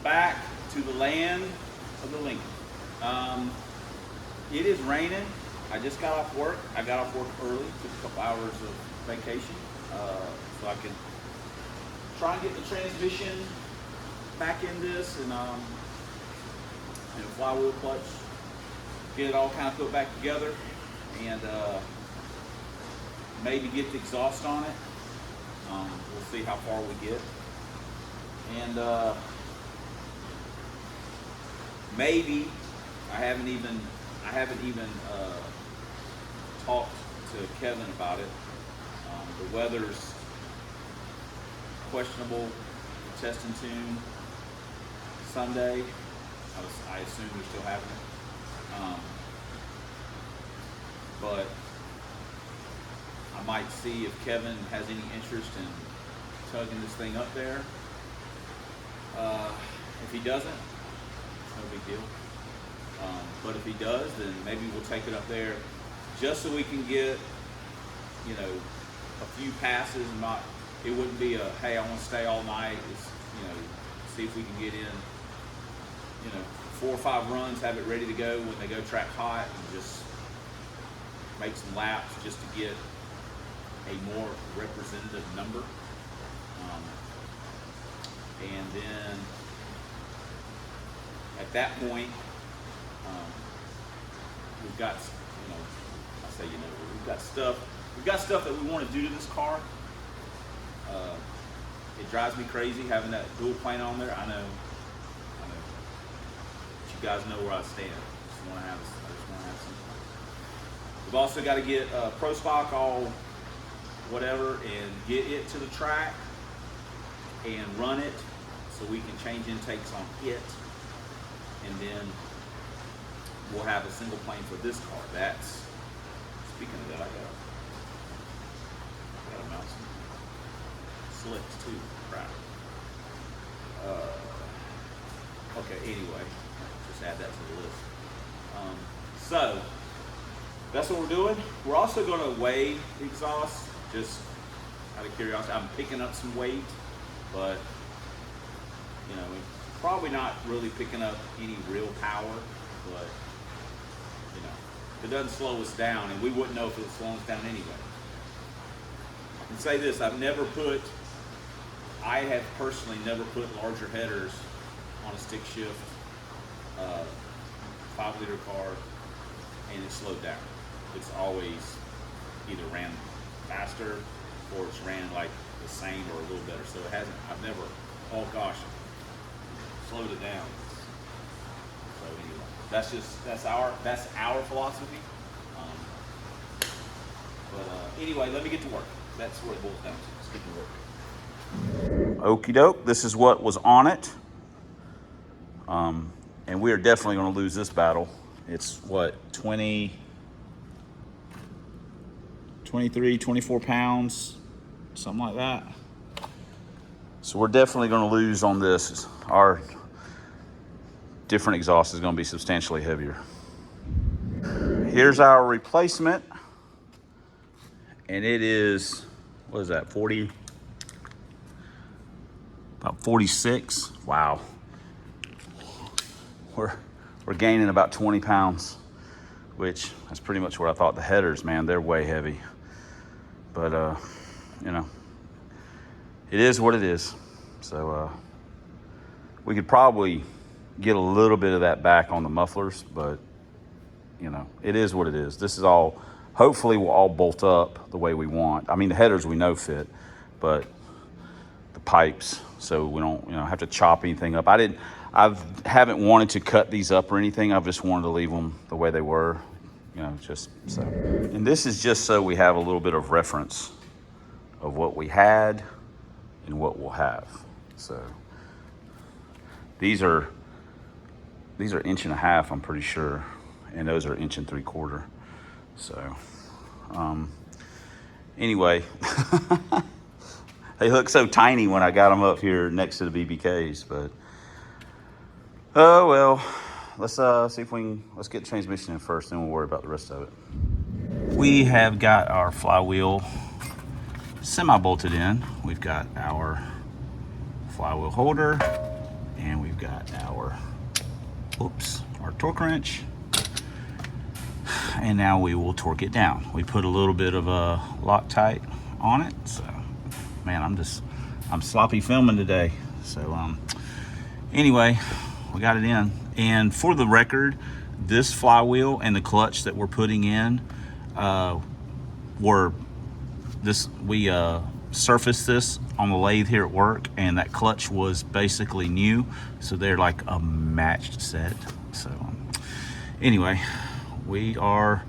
back to the land of the Lincoln. It is raining. I just got off work. I got off work early, took a couple hours of vacation, so I could try and get the transmission back in this and flywheel clutch, get it all kind of put back together, and maybe get the exhaust on it. We'll see how far we get, and maybe I haven't even talked to Kevin about it. The weather's questionable. Test and tune Sunday. I assume they're still having it. But I might see if Kevin has any interest in tugging this thing up there. If he doesn't, it's no big deal. But if he does, then maybe we'll take it up there just so we can get, you know, a few passes and not, it wouldn't be a, hey, I want to stay all night. It's, you know, see if we can get in, you know, 4 or 5 runs, have it ready to go when they go track hot, and just make some laps just to get a more representative number. And then at that point, we've got, you know, I say, you know, we've got stuff that we want to do to this car. It drives me crazy having that dual plane on there. I know. But you guys know where I stand. I just want to have something. We've also got to get Pro Stock all whatever and get it to the track and run it so we can change intakes on it, and then we'll have a single plane for this car. That's, speaking of that, I gotta mount some slicks too. Crap. Okay, anyway, just add that to the list. So that's what we're doing. We're also going to weigh the exhaust, just out of curiosity. I'm picking up some weight, but you know, probably not really picking up any real power, but you know, it doesn't slow us down, and we wouldn't know if it was slowing us down anyway. And say this, I have personally never put larger headers on a stick shift 5-liter car and it slowed down. It's always either ran faster or it's ran like the same or a little better. So it hasn't, I've never, oh gosh, slowed it down. So anyway, that's our philosophy. Anyway, let me get to work. That's what it boils down to. Let's get to work. Okie doke, this is what was on it. And we are definitely going to lose this battle. It's what, 23, 24 pounds, something like that. So we're definitely going to lose on this. Our different exhaust is going to be substantially heavier. Here's our replacement. And it is, what is that, 40? About 46. Wow. We're gaining about 20 pounds, which that's pretty much what I thought. The headers, man, they're way heavy. But, you know, it is what it is. So we could probably get a little bit of that back on the mufflers, but, you know, it is what it is. This is all, hopefully will all bolt up the way we want. I mean, the headers we know fit, but the pipes, so we don't, you know, have to chop anything up. I haven't wanted to cut these up or anything. I've just wanted to leave them the way they were, you know, just so. And this is just so we have a little bit of reference of what we had and what we'll have. So these are 1.5 inches, I'm pretty sure, and those are 1 3/4 inches. So anyway, they look so tiny when I got them up here next to the BBKs, but oh well. Let's see if we can, let's get the transmission in first, then we'll worry about the rest of it. We have got our flywheel semi-bolted in. We've got our flywheel holder, and we've got Oops, our torque wrench. And now we will torque it down. We put a little bit of a Loctite on it. So, man, I'm sloppy filming today. So, anyway, we got it in. And for the record, this flywheel and the clutch that we're putting in we surfaced this on the lathe here at work, and that clutch was basically new, so they're like a matched set. So anyway, we are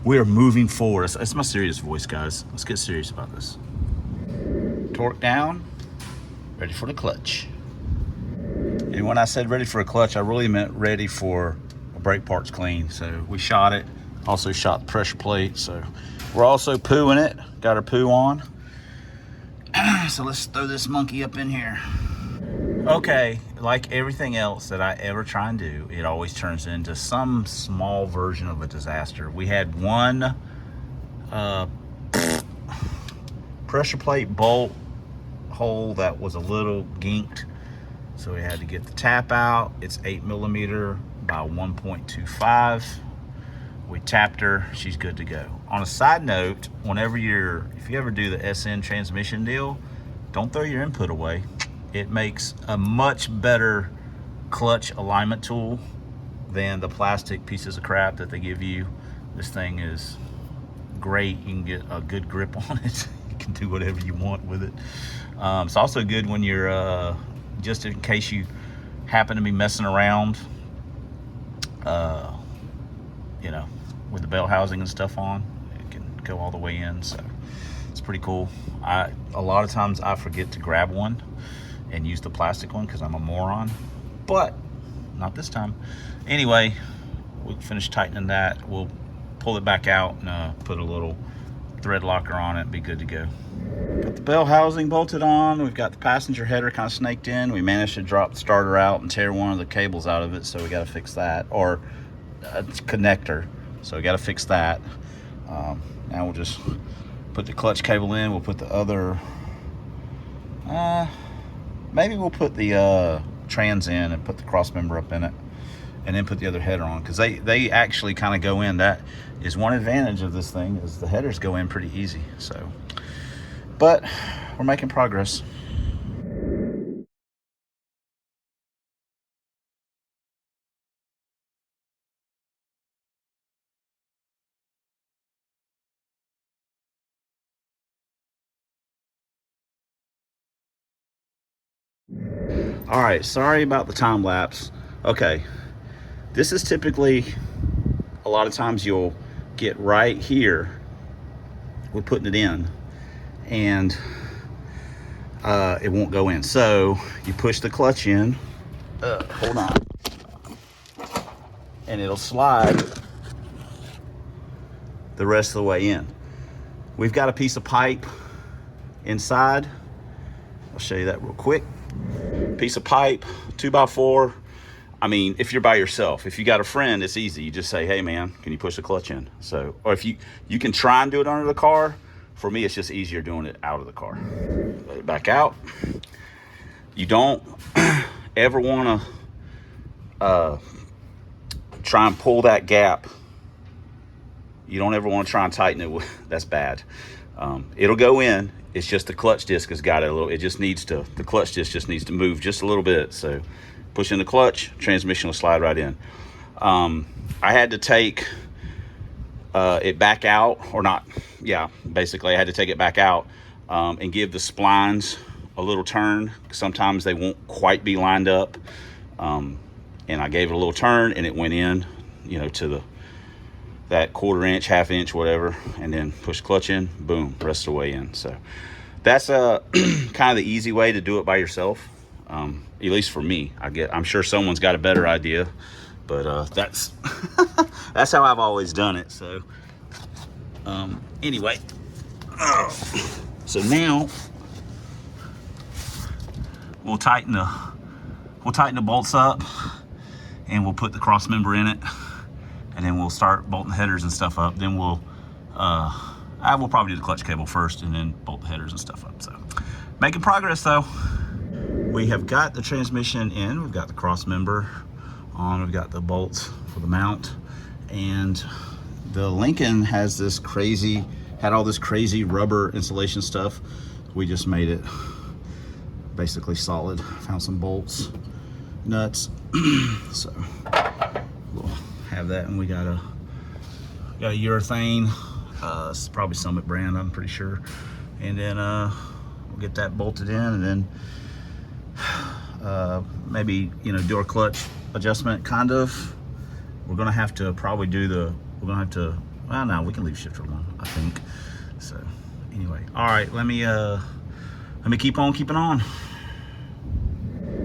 moving forward. It's my serious voice, guys. Let's get serious about this. Torque down, ready for the clutch. And when I said ready for a clutch, I really meant ready for a brake parts clean. So we shot it, also shot the pressure plate. So we're also pooing it, got our poo on. So let's throw this monkey up in here. Okay, like everything else that I ever try and do, it always turns into some small version of a disaster. We had one pressure plate bolt hole that was a little ginked. So we had to get the tap out. It's 8mm by 1.25. We tapped her, she's good to go. On a side note, if you ever do the SN transmission deal, don't throw your input away. It makes a much better clutch alignment tool than the plastic pieces of crap that they give you. This thing is great. You can get a good grip on it. You can do whatever you want with it. It's also good when you're, just in case you happen to be messing around, you know, with the bell housing and stuff on, it can go all the way in. So it's pretty cool. A lot of times I forget to grab one and use the plastic one because I'm a moron, but not this time. Anyway, we finished tightening that. We'll pull it back out and put a little thread locker on it, be good to go. Got the bell housing bolted on. We've got the passenger header kind of snaked in. We managed to drop the starter out and tear one of the cables out of it, so we got to fix that, or a connector, so we got to fix that. Now we'll just put the clutch cable in. We'll put the other maybe we'll put the trans in and put the cross member up in it, and then put the other header on, because they actually kind of go in. That is one advantage of this thing, is the headers go in pretty easy. So, but we're making progress. All right, sorry about the time lapse. Okay, this is typically, a lot of times you'll get right here, we're putting it in, and it won't go in. So you push the clutch in, hold on, and it'll slide the rest of the way in. We've got a piece of pipe inside. I'll show you that real quick. Piece of pipe, 2x4. I mean, if you're by yourself, if you got a friend, it's easy. You just say, hey man, can you push the clutch in? So, or if you can try and do it under the car. For me, it's just easier doing it out of the car. Let it back out. You don't ever want to try and pull that gap. You don't ever want to try and tighten it. That's bad. It'll go in. It's just the clutch disc has got it a little. It just needs to. The clutch disc just needs to move just a little bit. So, push in the clutch, transmission will slide right in. I had to take it back out, or not. Yeah, basically, I had to take it back out and give the splines a little turn. Sometimes they won't quite be lined up, and I gave it a little turn, and it went in, you know, to that 1/4 inch, 1/2 inch, whatever, and then push the clutch in, boom, rest of the way in. So that's kind of the easy way to do it by yourself, at least for me. I'm sure someone's got a better idea, but that's that's how I've always done it. So anyway, so now we'll tighten the bolts up, and we'll put the cross member in it. And then we'll start bolting the headers and stuff up. Then we'll probably do the clutch cable first and then bolt the headers and stuff up. So making progress though. we have got the transmission in. We've got the cross member on. We've got the bolts for the mount, and the Lincoln has this crazy, had all this crazy rubber insulation stuff. We just made it basically solid. Found some bolts, nuts. So we'll have that, and we got a urethane. It's probably Summit brand, I'm pretty sure. And then we'll get that bolted in, and then maybe, you know, do our clutch adjustment, kind of. We're gonna have to probably do the, well, no, we can leave shifter alone, I think. So anyway, all right, let me keep on keeping on.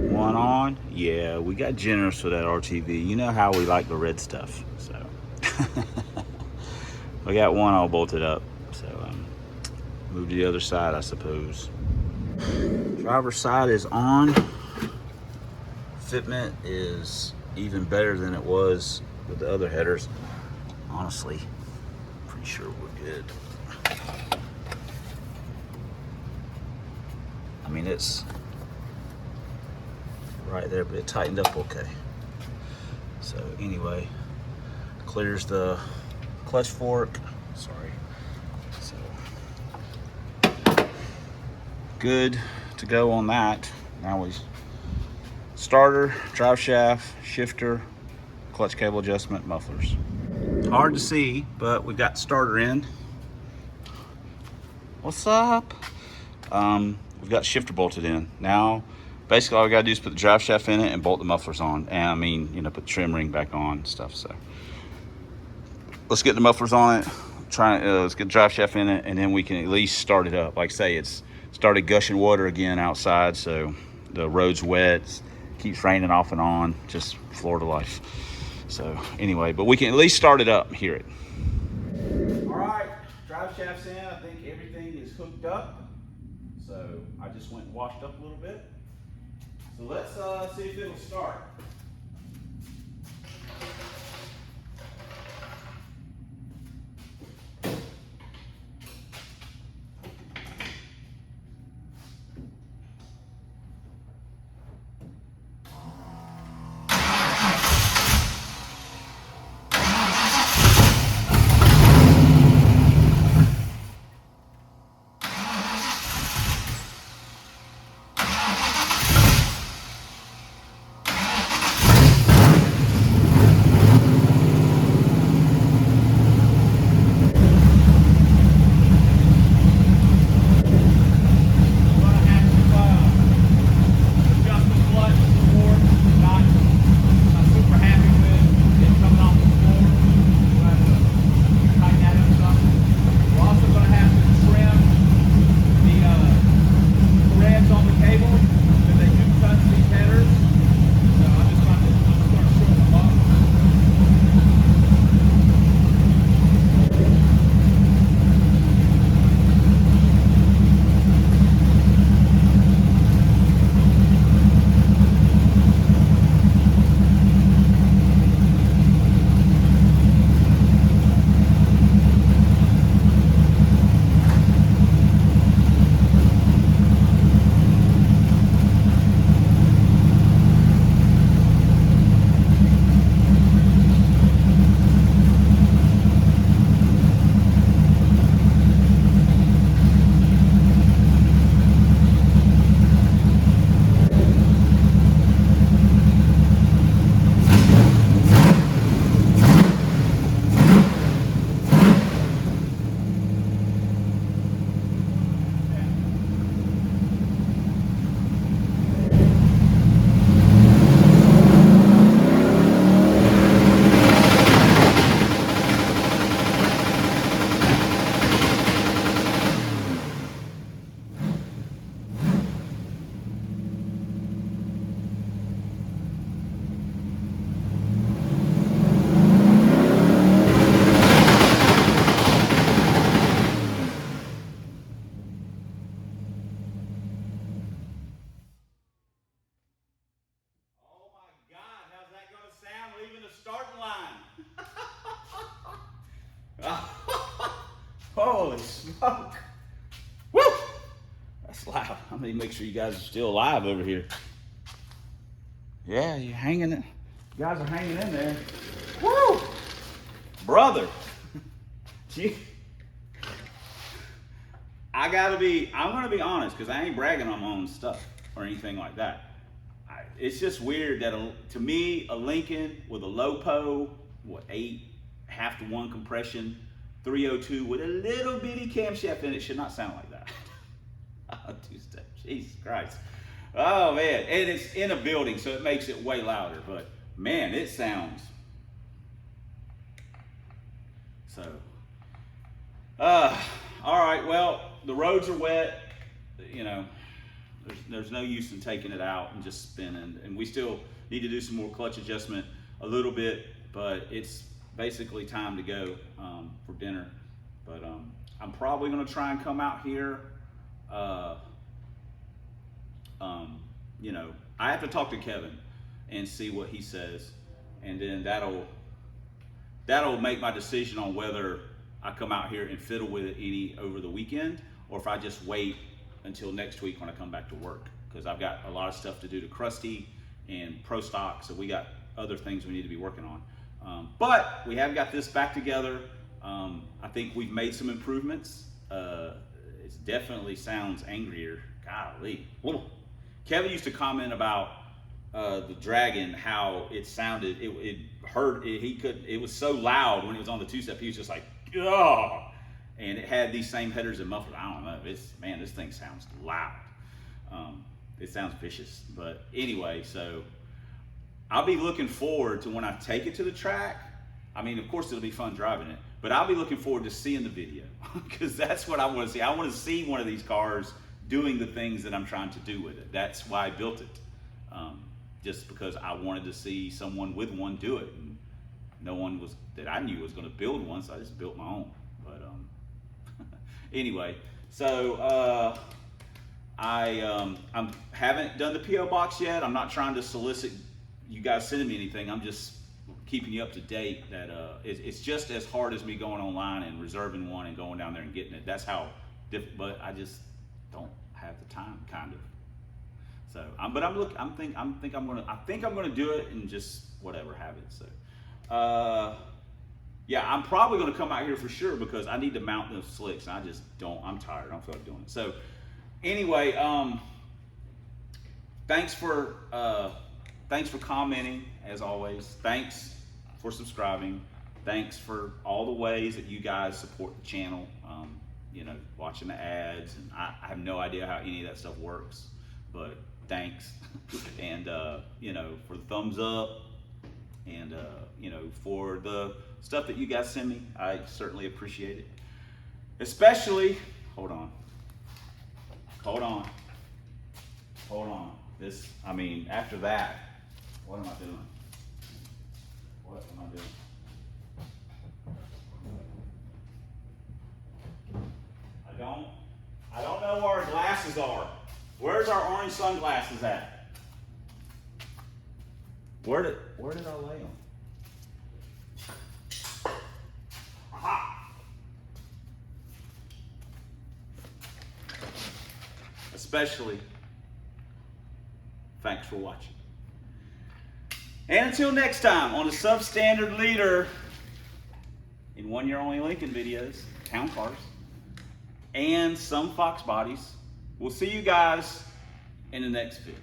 One on. Yeah, we got generous for that RTV. You know how we like the red stuff, so. We got one all bolted up, so move to the other side, I suppose. Driver's side is on. Fitment is even better than it was with the other headers. Honestly, pretty sure we're good. I mean, it's right there, but it tightened up okay. So anyway, clears the clutch fork. Sorry. So good to go on that. Now we starter, drive shaft, shifter, clutch cable adjustment, mufflers. Hard to see, but we've got starter in. What's up? We've got shifter bolted in. Now, basically all we gotta do is put the drive shaft in it and bolt the mufflers on. And I mean, you know, put the trim ring back on and stuff, so. Let's get the mufflers on it. Let's get the drive shaft in it, and then we can at least start it up. Like I say, it's started gushing water again outside, so the road's wet. Keeps raining off and on, just Florida life. So anyway, but we can at least start it up, hear it. All right, drive shaft's in. I think everything is hooked up. So I just went and washed up a little bit. So let's see if it'll start. Holy smoke. Woo! That's loud. I'm gonna make sure you guys are still alive over here. Yeah, you're hanging it. You guys are hanging in there. Woo! Brother. Gee. I'm gonna be honest, because I ain't bragging on my own stuff or anything like that. It's just weird that to me, a Lincoln with a lopo, 8 1/2 compression, 302 with a little bitty camshaft in it should not sound like that. Two-step, Jesus Christ. Oh man, and it's in a building, so it makes it way louder, but man, it sounds. So, all right, well, the roads are wet, you know, there's no use in taking it out and just spinning, and we still need to do some more clutch adjustment a little bit, but it's basically time to go for dinner. But I'm probably gonna try and come out here, you know, I have to talk to Kevin and see what he says, and then that'll make my decision on whether I come out here and fiddle with it any over the weekend, or if I just wait until next week when I come back to work, because I've got a lot of stuff to do to Krusty and Pro Stock, so we got other things we need to be working on. But we have got this back together. I think we've made some improvements. It definitely sounds angrier. Golly. Whoa. Kevin used to comment about the Dragon, how it sounded, it was so loud when it was on the two-step, he was just like, ugh. And it had these same headers and mufflers. I don't know, man, this thing sounds loud. It sounds vicious, but anyway, so I'll be looking forward to when I take it to the track. I mean, of course it'll be fun driving it, but I'll be looking forward to seeing the video, because that's what I want to see. I want to see one of these cars doing the things that I'm trying to do with it. That's why I built it. Just because I wanted to see someone with one do it, and no one that I knew was going to build one, so I just built my own. But anyway, so I haven't done the PO box yet. I'm not trying to solicit you guys sending me anything. I'm just keeping you up to date that it's just as hard as me going online and reserving one and going down there and getting it. That's how difficult, but I just don't have the time, kind of. So, I think I'm gonna do it and just whatever, have it. So, yeah, I'm probably gonna come out here for sure, because I need to mount those slicks. And I'm tired. I don't feel like doing it. So, anyway, thanks for commenting as always. Thanks for subscribing. Thanks for all the ways that you guys support the channel. You know, watching the ads, and I have no idea how any of that stuff works, but thanks. And you know, for the thumbs up, and you know, for the stuff that you guys send me, I certainly appreciate it. Especially, hold on. This, I mean, after that, what am I doing? I don't know where our glasses are. Where's our orange sunglasses at? Where did I lay them? Aha! Especially, thanks for watching. And until next time on the Substandard Leader in 1 year only Lincoln videos, town cars, and some Fox bodies. We'll see you guys in the next video.